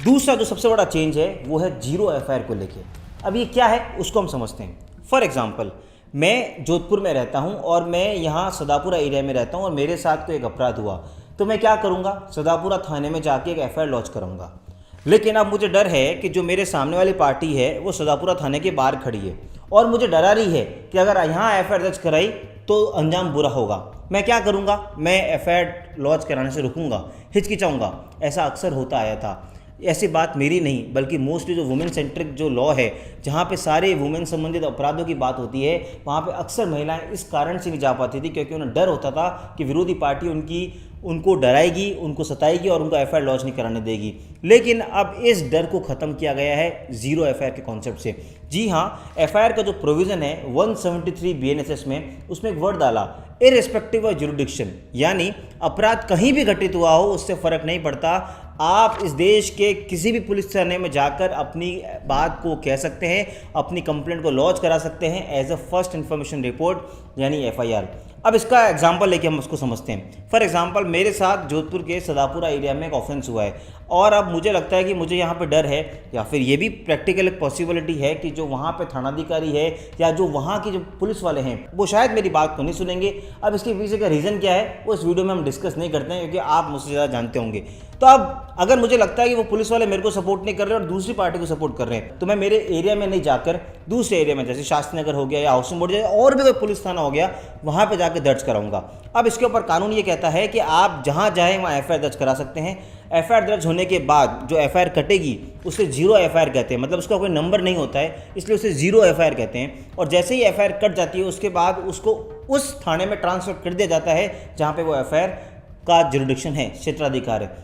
दूसरा जो सबसे बड़ा चेंज है वो है जीरो एफआईआर को लेके। अब ये क्या है उसको हम समझते हैं। फॉर एग्जांपल, मैं जोधपुर में रहता हूँ और मैं यहाँ सदापुरा एरिया में रहता हूँ और मेरे साथ कोई एक अपराध हुआ, तो मैं क्या करूँगा, सदापुरा थाने में जाके एक एफआईआर लॉन्च करूँगा। लेकिन अब मुझे डर है कि जो मेरे सामने वाली पार्टी है वो सदापुरा थाने के बाहर खड़ी है और मुझे डरा रही है कि अगर यहाँ एफआईआर दर्ज कराई तो अंजाम बुरा होगा। मैं क्या करूँगा, मैं एफआईआर लॉन्च कराने से रुकूंगा, हिचकिचाऊंगा। ऐसा अक्सर होता आया था। ऐसी बात मेरी नहीं बल्कि मोस्टली जो वुमेन सेंट्रिक जो लॉ है, जहाँ पे सारे वुमेन संबंधित अपराधों की बात होती है, वहाँ पे अक्सर महिलाएं इस कारण से नहीं जा पाती थी क्योंकि उन्हें डर होता था कि विरोधी पार्टी उनको डराएगी, उनको सताएगी और उनको एफआईआर लॉन्च नहीं कराने देगी। लेकिन अब इस डर को ख़त्म किया गया है जीरो एफआईआर के कॉन्सेप्ट से। जी हाँ, एफआईआर का जो प्रोविज़न है 173 बीएनएसएस में, उसमें एक वर्ड डाला, इररिस्पेक्टिव ऑफ जुरिडिक्शन, यानी अपराध कहीं भी घटित हुआ हो उससे फ़र्क नहीं पड़ता, आप इस देश के किसी भी पुलिस थाने में जाकर अपनी बात को कह सकते हैं, अपनी कंप्लेंट को लॉन्च करा सकते हैं as a first information report यानी एफआईआर। अब इसका एग्जांपल लेके हम उसको समझते हैं। फॉर एग्जांपल, मेरे साथ जोधपुर के सदापुरा एरिया में एक ऑफेंस हुआ है और अब मुझे लगता है कि मुझे यहाँ पे डर है, या फिर ये भी प्रैक्टिकल एक पॉसिबिलिटी है कि जो वहाँ पे थानाधिकारी है या जो वहाँ की जो पुलिस वाले हैं वो शायद मेरी बात को नहीं सुनेंगे। अब इसके पीछे का रीज़न क्या है वो इस वीडियो में हम डिस्कस नहीं करते हैं क्योंकि आप मुझसे ज़्यादा जानते होंगे। तो अब अगर मुझे लगता है कि वो पुलिस वाले मेरे को सपोर्ट नहीं कर रहे और दूसरी पार्टी को सपोर्ट कर रहे हैं, तो मैं मेरे एरिया में नहीं जाकर दूसरे एरिया में, जैसे शास्त्री नगर हो गया या हाउसिंग बोर्ड और भी कोई पुलिस थाना हो गया, वहाँ पे जाकर दर्ज कराऊंगा। अब इसके ऊपर कानून ये कहता है कि आप जहाँ जाएँ वहाँ एफआईआर दर्ज करा सकते हैं। एफआईआर दर्ज होने के बाद जो एफआईआर कटेगी उसे जीरो एफआईआर कहते हैं, मतलब उसका कोई नंबर नहीं होता है, इसलिए उसे जीरो एफआईआर कहते हैं। और जैसे ही एफआईआर कट जाती है उसके बाद उसको उस थाने में ट्रांसफर कर दिया जाता है जहाँ पे वो एफआईआर का जुरिडिक्शन है, क्षेत्राधिकार है।